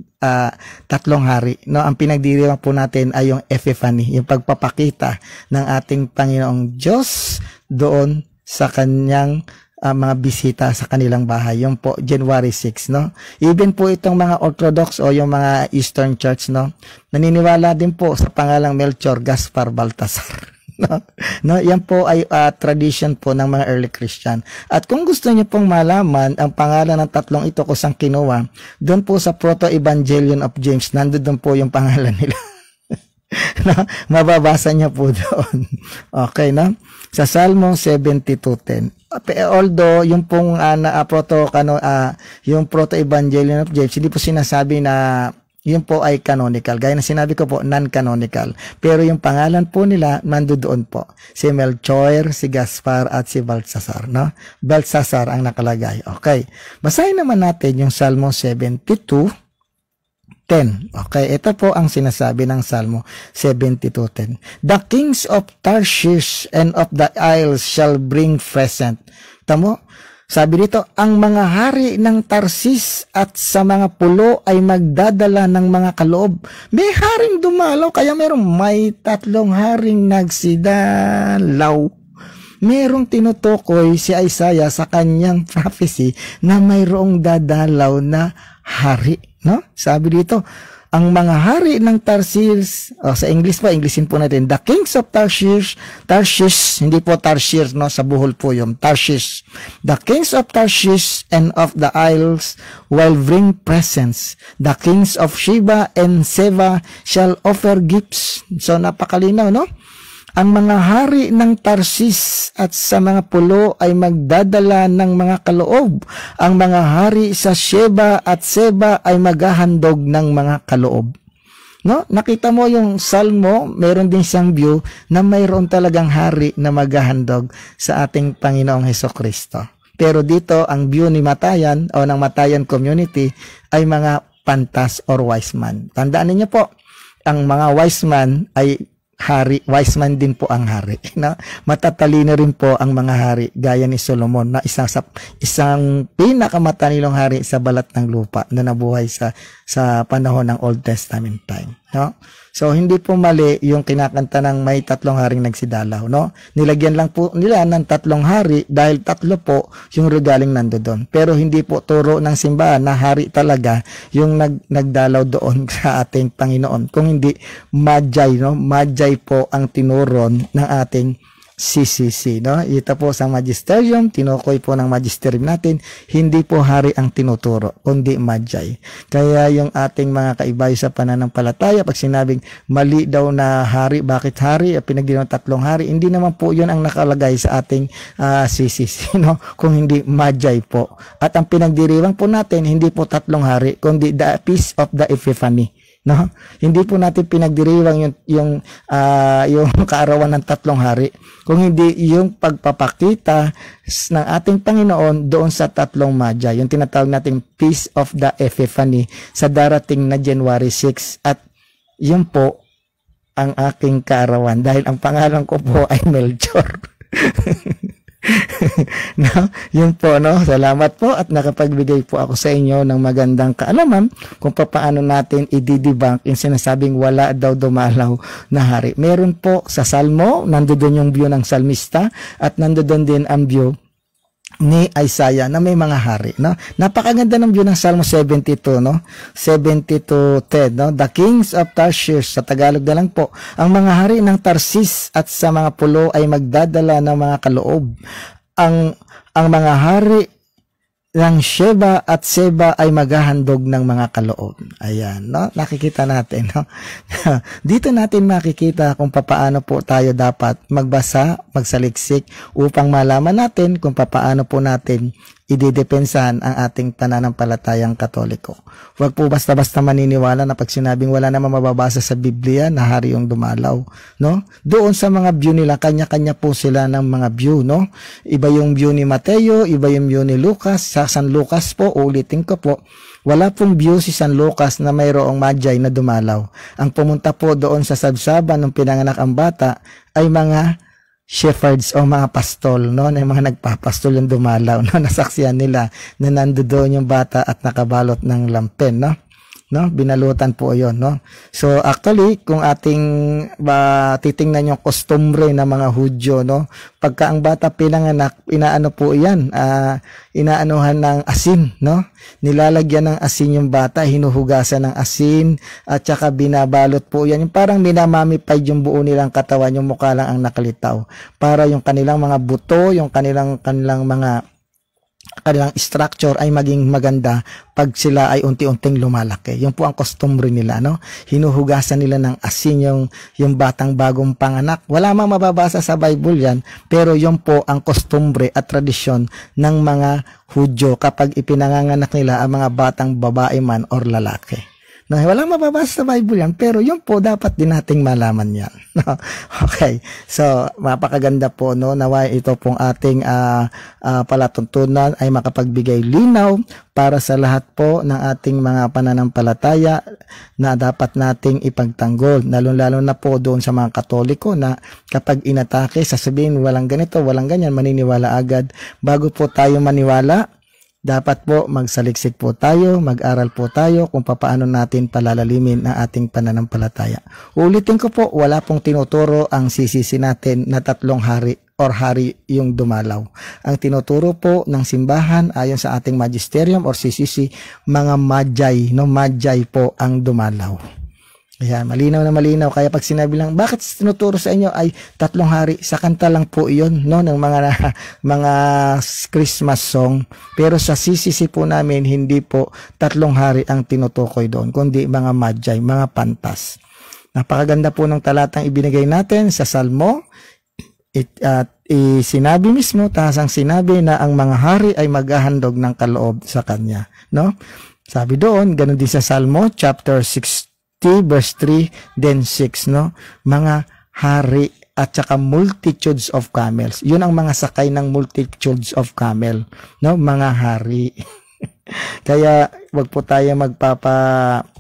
tatlong hari, no? Ang pinagdiriwang po natin ay yung Epiphany, yung pagpapakita ng ating Panginoong Diyos doon sa kanyang mga bisita sa kanilang bahay. Yung po January 6, no? Even po itong mga Orthodox o yung mga Eastern Church, no, naniniwala din po sa pangalang Melchor, Gaspar, Baltasar. No, yan po ay tradition po ng mga early Christian. At kung gusto niyo pong malaman ang pangalan ng tatlong ito kung saan kinuha, doon po sa Proto-Evangelion of James, nandoon po yung pangalan nila. No, mababasa niya po doon. Okay, no? Sa Salmo 72:10. Although yung pong yung Proto-Evangelion of James, hindi po sinasabi na yun po ay canonical. Gaya na sinabi ko po, non-canonical. Pero yung pangalan po nila, nandoon po. Si Melchor, si Gaspar, at si Baltasar, no? Baltasar ang nakalagay. Okay. Basahin naman natin yung Salmo 72:10. Okay. Ito po ang sinasabi ng Salmo 72:10. The kings of Tarshish and of the isles shall bring present. Tamo? Sabi dito, ang mga hari ng Tarsis at sa mga pulo ay magdadala ng mga kaloob. May haring dumalaw, kaya may tatlong haring nagsidalaw. Merong tinutukoy si Isaiah sa kanyang prophecy na mayroong dadalaw na hari. No? Sabi dito, ang mga hari ng Tarsis, sa English po, Englishin po natin, the kings of Tarshish, hindi po Tarshish, no, sa buhol po yun, Tarshish. The kings of Tarshish and of the isles will bring presents. The kings of Sheba and Seba shall offer gifts. So, napakalinaw, no? Ang mga hari ng Tarsis at sa mga pulo ay magdadala ng mga kaloob. Ang mga hari sa Sheba at Seba ay maghahandog ng mga kaloob. No? Nakita mo yung Salmo, meron din siyang view na mayroon talagang hari na maghahandog sa ating Panginoong Hesukristo. Pero dito, ang view ni Matayan o ng Matayan community ay mga pantas or wise man. Tandaan niyo po, ang mga wise man ay hari, wise man din po ang hari. No? Matatalino rin po ang mga hari, gaya ni Solomon, na isang pinakamatalino hari sa balat ng lupa na nabuhay sa panahon ng Old Testament time. No? So, hindi po mali yung kinakanta ng may tatlong haring nagsidalaw. No? Nilagyan lang po nila ng tatlong hari dahil tatlo po yung regaling nandoon. Pero hindi po turo ng simbahan na hari talaga yung nagdalaw doon sa ating Panginoon. Kung hindi, Magi, no? Magi po ang tinuron ng ating CCC, no? Ito po sa magisterium, tinukoy po ng magisterium natin, hindi po hari ang tinuturo, kundi Magi. Kaya yung ating mga kaibayo sa pananampalataya, pag sinabing mali daw na hari, bakit hari? Pinagdiriwang tatlong hari, hindi naman po yun ang nakalagay sa ating CCC, no? Kung hindi Magi po. At ang pinagdiriwang po natin, hindi po tatlong hari, kundi the Feast of the Epiphany. No, hindi po natin pinagdiriwang yung kaarawan ng tatlong hari, kung hindi yung pagpapakita ng ating Panginoon doon sa tatlong Magi, yung tinatawag nating Feast of the Epiphany sa darating na January 6. At yun po ang aking kaarawan dahil ang pangalan ko po ay Melchor. No, yun po, no. Salamat po at nakapagbigay po ako sa inyo ng magandang kaalaman kung paano natin i-debunk yung sinasabing wala daw dumalaw na hari. Meron po sa Salmo, nandoon yung view ng salmista at nandoon din ang view ni Isaiah na may mga hari, no? Napakaganda ng view ng Salmo 72, no? 72:10, no? The kings of Tarshish, sa Tagalog na lang po, ang mga hari ng Tarsis at sa mga pulo ay magdadala ng mga kaloob. Ang mga hari ng Sheba at Seba ay maghahandog ng mga kaloob. Ayan, no? Nakikita natin, no? Dito natin makikita kung paano po tayo dapat magbasa, magsaliksik upang malaman natin kung paano po natin ididepensahan ang ating pananampalatayang Katoliko. Huwag po basta-basta maniniwala na pag sinabing wala naman mababasa sa Biblia na hari yung dumalaw, no? Doon sa mga view nila, kanya-kanya po sila ng mga view, no? Iba yung view ni Mateo, iba yung view ni Lucas. Sa San Lucas po, ulitin ko po, wala pong view si San Lucas na mayroong Magi na dumalaw. Ang pumunta po doon sa sabsaban ng pinanganak ang bata ay mga shepherds o mga pastol, no? Na mga nagpapastol yung dumalaw, no? Nasaksiyan nila na nandoon yung bata at nakabalot ng lampen, no? no? Binalutan po 'yon, no? So actually, kung ating titingnan yung kostumbre ng mga Hudyo, no? Pagka ang bata pinanganak, inaano po 'yan, inaanuhan ng asin, no? Nilalagyan ng asin yung bata, hinuhugasan ng asin at saka binabalot po 'yan. Yung parang minamamify yung buo nilang katawan, yung mukha lang ang nakalitaw. Para yung kanilang mga buto, yung kanilang mga kanilang structure ay maging maganda pag sila ay unti-unting lumalaki. Yun po ang kostumbre nila, no? Hinuhugasan nila ng asin yung batang bagong panganak. Wala mang mababasa sa Bible yan, pero yun po ang kostumbre at tradisyon ng mga Hudyo kapag ipinanganganak nila ang mga batang babae man or lalaki. No, walang mababasa sa Bible yan, pero yun po dapat din nating malaman yan. No? Okay, so mapakaganda po, no? Naway ito pong ating palatuntunan ay makapagbigay linaw para sa lahat po ng ating mga pananampalataya na dapat nating ipagtanggol. Lalo-lalo na po doon sa mga Katoliko na kapag inatake, sasabihin walang ganito, walang ganyan, maniniwala agad. Bago po tayo maniwala, dapat po magsaliksik po tayo, mag-aral po tayo kung paano natin palalalimin ang ating pananampalataya. Ulitin ko po, wala pong tinuturo ang CCC natin na 3 hari or hari yung dumalaw. Ang tinuturo po ng simbahan ayon sa ating magisterium or CCC, mga Magi, no? Magi po ang dumalaw. Ayan, malinaw na malinaw. Kaya pag sinabi lang, bakit tinuturo sa inyo ay 3 hari? Sa kanta lang po iyon, no? Ng mga Christmas song. Pero sa CCC po namin, hindi po 3 hari ang tinutukoy doon, kundi mga Magi, mga pantas. Napakaganda po ng talatang ibinigay natin sa Salmo. Sinabi mismo, tahasang sinabi na ang mga hari ay maghahandog ng kaloob sa kanya, no? Sabi doon, ganun din sa Salmo, chapter 60, verse 3, then 6, no? Mga hari at saka multitudes of camels. Yun ang mga sakay ng multitudes of camel, no? Mga hari. Kaya wag po tayo magpapadala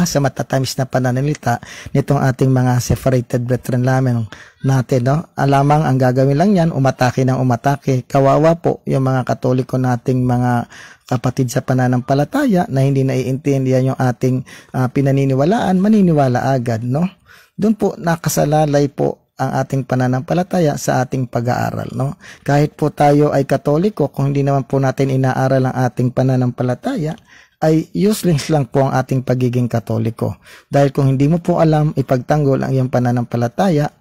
sa matatamis na pananalita nitong ating mga separated brethren natin, no? Alamang ang gagawin lang yan, umatake ng umatake. Kawawa po yung mga Katoliko nating mga kapatid sa pananampalataya na hindi naiintindihan yung ating pinaniniwalaan, maniniwala agad, no? Doon po nakasalalay po ang ating pananampalataya sa ating pag-aaral, no? Kahit po tayo ay Katoliko, kung hindi naman po natin inaaral ang ating pananampalataya, ay useless lang po ang ating pagiging Katoliko. Dahil kung hindi mo po alam ipagtanggol ang iyong pananampalataya,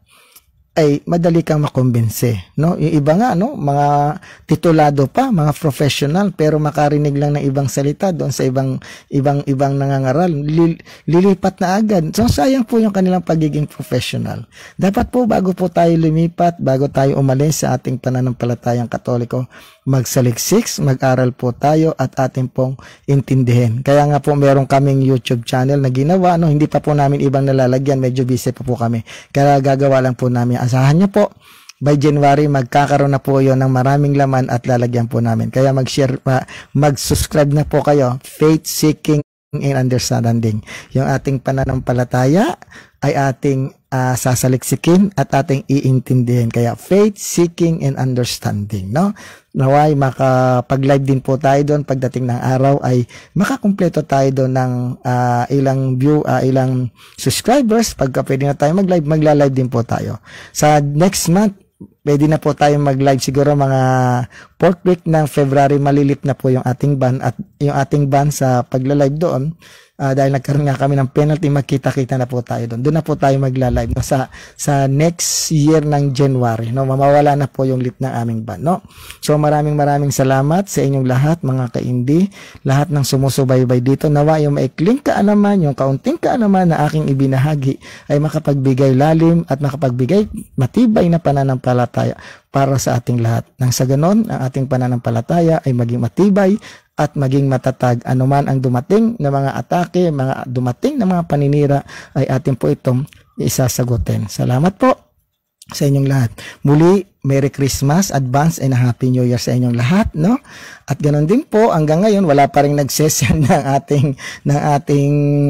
ay madali kang makumbinse, no? Yung iba nga, no, mga titulado pa, mga professional, pero makarinig lang ng ibang salita doon sa ibang nangangaral, lilipat na agad. So sayang po yung kanilang pagiging professional. Dapat po bago po tayo lumipat, bago tayo umalis sa ating pananampalatayang Katoliko, magsaliksik, mag-aral po tayo at ating pong intindihin. Kaya nga po meron kaming YouTube channel na ginawa, no? Hindi pa po namin ibang nalalagyan, medyo busy pa po kami. Kaya gagawa lang po namin. Asahan nyo po, by January magkakaroon na po yon ng maraming laman at lalagyan po namin. Kaya mag-share, mag-subscribe na po kayo. Faith Seeking and Understanding. Yung ating pananampalataya ay ating sasaliksikin at ating iintindihin. Kaya Faith Seeking and Understanding, no? Naway makapag-live din po tayo doon pagdating ng araw ay makakumpleto tayo doon ng ilang subscribers. Pagka pwede na tayo mag-live, magla-live din po tayo. Sa next month, pwede na po tayo mag-live siguro mga 4th week ng February, malilip na po yung ating ban at yung ating ban sa pagla-live doon. Dahil nagkaroon nga kami ng penalty, magkita-kita na po tayo doon. Doon na po tayo magla-live, no? Sa next year ng January, no? Mamawala na po yung lit ng aming ban, no? So maraming salamat sa inyong lahat, mga kaindi, lahat ng sumusubaybay dito. Nawa yung maikling kaalaman, yung kaunting kaalaman na aking ibinahagi ay makapagbigay lalim at makapagbigay matibay na pananampalataya para sa ating lahat. Nang sa ganon, ang ating pananampalataya ay maging matibay at maging matatag. Anuman ang dumating na mga atake, mga dumating na mga paninira, ay atin po itong isasagutin. Salamat po sa inyong lahat. Muli, Merry Christmas, advance, and Happy New Year sa inyong lahat, no? At ganoon din po, hanggang ngayon wala pa ring nagsesend ng ating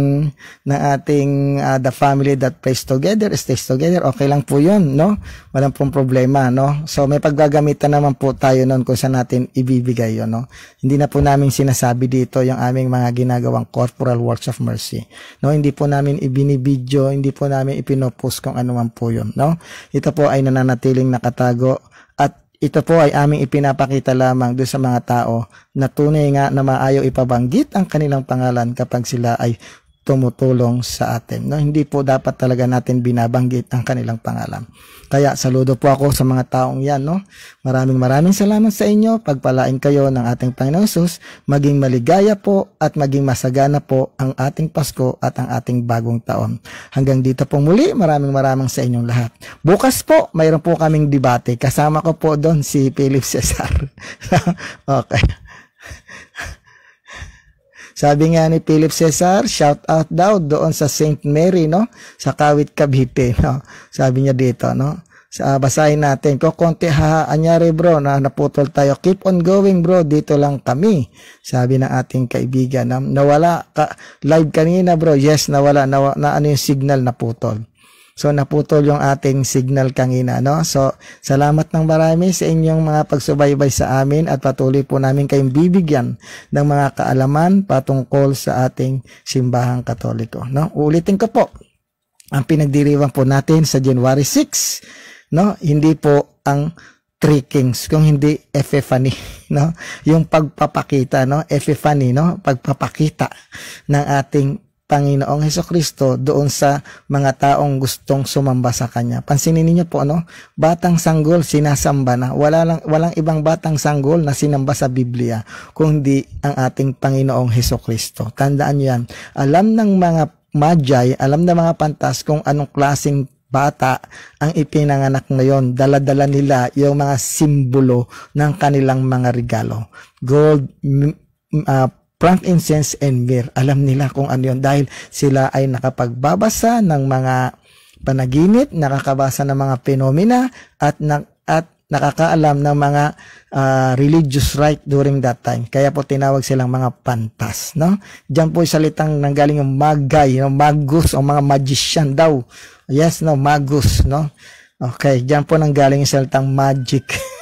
the family that prays together, stays together. Okay lang po 'yun, no? Walang pong problema, no? So may paggagamitan naman po tayo noon kung saan natin ibibigay 'yon, no? Hindi na po namin sinasabi dito yung aming mga ginagawang corporal works of mercy, no? Hindi po namin ibinibidyo, hindi po namin ipinopost kung ano man po 'yon, no? Ito po ay nananatiling nakatago at ito po ay aming ipinapakita lamang doon sa mga tao na tunay nga na maayaw ipabanggit ang kanilang pangalan kapag sila ay tumutulong sa atin, no? Hindi po dapat talaga natin binabanggit ang kanilang pangalan. Kaya saludo po ako sa mga taong yan, no? Maraming salamat sa inyo. Pagpalain kayo ng ating Panginoong Hesus. Maging maligaya po at maging masagana po ang ating Pasko at ang ating bagong taon. Hanggang dito po muli, maraming sa inyong lahat. Bukas po, mayroon po kaming debate. Kasama ko po doon si Philip Cesar. Okay. Sabi nga ni Philip Cesar, shout out daw doon sa Saint Mary, no? Sa Kawit, Cavite, no? Sabi niya dito, no? Basahin natin. Kung konti anyari bro, na naputol tayo. Keep on going bro, dito lang kami. Sabi ng ating kaibigan. Nawala live kanina bro. Yes, nawala. Na ano yung signal naputol. So naputol yung ating signal kanina, no? So salamat ng marami sa inyong mga pagsubaybay sa amin at patuloy po namin kayong bibigyan ng mga kaalaman patungkol sa ating simbahang Katoliko, no? Uulitin ko po. Ang pinagdiriwang po natin sa January 6, no? Hindi po ang Three Kings, kung hindi Epiphany, no? Yung pagpapakita, no? Epiphany, no? Pagpapakita ng ating Panginoong Hesukristo doon sa mga taong gustong sumamba sa Kanya. Pansinin niyo po, no? Batang sanggol sinasamba na. Walang ibang batang sanggol na sinamba sa Biblia kundi ang ating Panginoong Hesukristo. Tandaan niyo yan. Alam ng mga Magi, alam ng mga pantas kung anong klaseng bata ang ipinanganak ngayon. Dala-dala nila yung mga simbolo ng kanilang mga regalo. Gold, frankincense and myrrh. Alam nila kung ano yun dahil sila ay nakapagbabasa ng mga panaginip, nakakabasa ng mga phenomena at nakakaalam ng mga religious rite during that time. Kaya po tinawag silang mga pantas, no? Diyan po salitang nanggaling yung magay, yung magus o mga magician daw. Yes, no, magus, no? Okay, diyan po nanggaling yung salitang magic.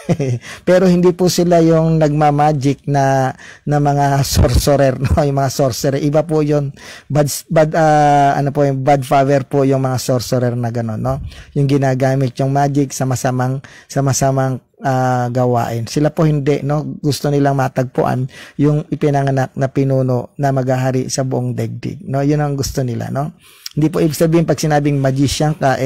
Pero hindi po sila yung nagma-magic na mga sorcerer, no? Yung mga sorcerer, iba po yun. Bad father po yung mga sorcerer na gano'n, no? Yung ginagamit yung magic sa masamang gawain. Sila po hindi, no? Gusto nilang matagpuan yung ipinanganak na pinuno na maghahari sa buong daigdig, no? Yun ang gusto nila, no? Hindi po ibig sabihin pag sinabing magician ka,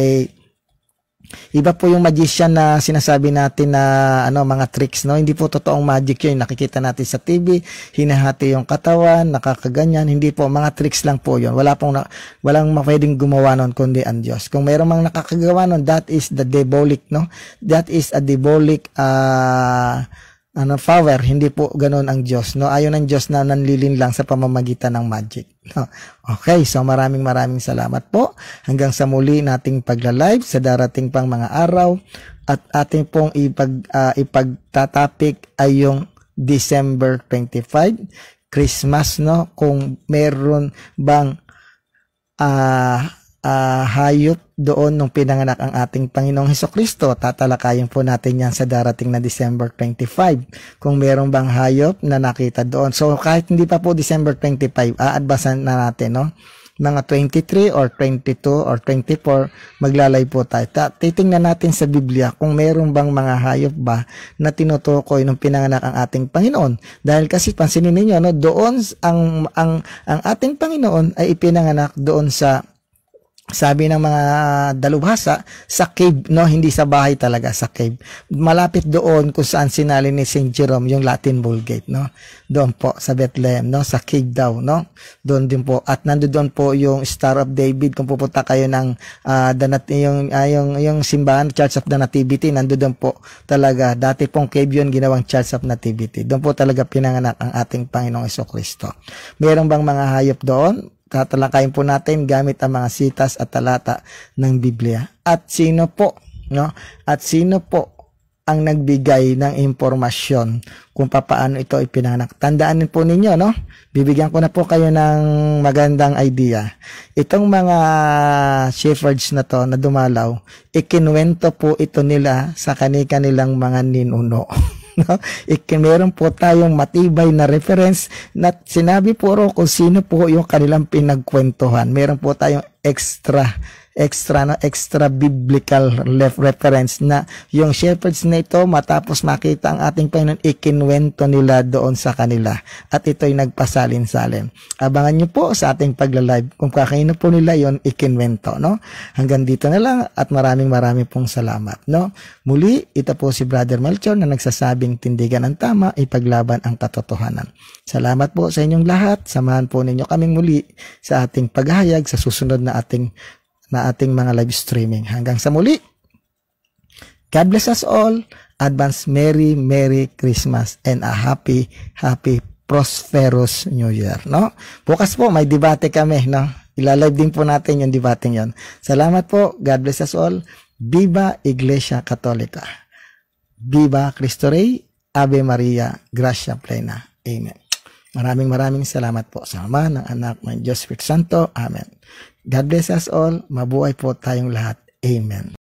iba po yung magician na sinasabi natin na mga tricks, no? Hindi po totoong magic yun. Nakikita natin sa TV, hinahati yung katawan, nakakaganyan. Hindi po, mga tricks lang po yun. Walang pwedeng gumawa nun kundi ang Diyos. Kung mayroong mga nakakagawa nun, that is the diabolic, no? That is a diabolic power. Hindi po ganoon ang Diyos, no? Ayon ang Diyos na nanlilin lang sa pamamagitan ng magic, no? Okay, so maraming salamat po. Hanggang sa muli nating pagla-live sa darating pang mga araw at ating pong ipagtatapik ay yung December 25, Christmas, no? Kung meron bang hayop doon nung pinanganak ang ating Panginoong Hesukristo, tatalakayin po natin yan sa darating na December 25. Kung meron bang hayop na nakita doon. So kahit hindi pa po December 25, aadbasan na natin, no? Mga 23 or 22 or 24, maglalay po tayo. Titingnan natin sa Biblia kung meron bang mga hayop ba na tinutukoy nung pinanganak ang ating Panginoon. Dahil kasi pansinin niyo, no, doon ang ating Panginoon ay ipinanganak doon sa, sabi ng mga dalubhasa, sa cave, no? Hindi sa bahay talaga, sa cave. Malapit doon kung saan sinalin ni St. Jerome yung Latin Vulgate, no? Doon po sa Bethlehem, no? Sa cave daw, no? Doon din po. At nandoon po yung Star of David. Kung pupunta kayo ng yung simbahan, Church of the Nativity, nandoon po talaga. Dati pong cave yun, ginawang Church of Nativity. Doon po talaga pinanganak ang ating Panginoong Hesukristo. Meron bang mga hayop doon? Tatalakayin po natin gamit ang mga sitas at talata ng Biblia. At sino po, no? At sino po ang nagbigay ng impormasyon kung paano ito ipinanganak. Tandaan po ninyo, no? Bibigyan ko na po kayo ng magandang idea. Itong mga shepherds na to na dumalaw, ikinuwento po ito nila sa kanilang mga ninuno. No? Meron po tayong matibay na reference na sinabi po kung sino po yung kanilang pinagkwentuhan. Meron po tayong extra biblical reference na yung shepherds na ito matapos makita ang ating Panginoon, ikinwento nila doon sa kanila at ito'y nagpasalin-salin. Abangan nyo po sa ating pagla-live kung kakaino po nila yon ikinwento, no? Hanggang dito na lang at maraming pong salamat, no? Muli, ito po si Brother Melchor na nagsasabing tindigan ang tama, ipaglaban ang katotohanan. Salamat po sa inyong lahat. Samahan po ninyo kaming muli sa ating paghahayag sa susunod na ating mga live streaming. Hanggang sa muli, God bless us all. Advance Merry Christmas and a happy prosperous New Year, no? Bukas po may debate kami, no? Ilalive din po natin yung debate yon. Salamat po. God bless us all. Viva Iglesia Católica. Viva Cristo Rey. Ave Maria. Gracia Plena. Amen. Maraming salamat po sa Ama, ng Anak, ng Diyos Espiritu Santo. Amen. God bless us all. Mabuhay po tayong lahat. Amen.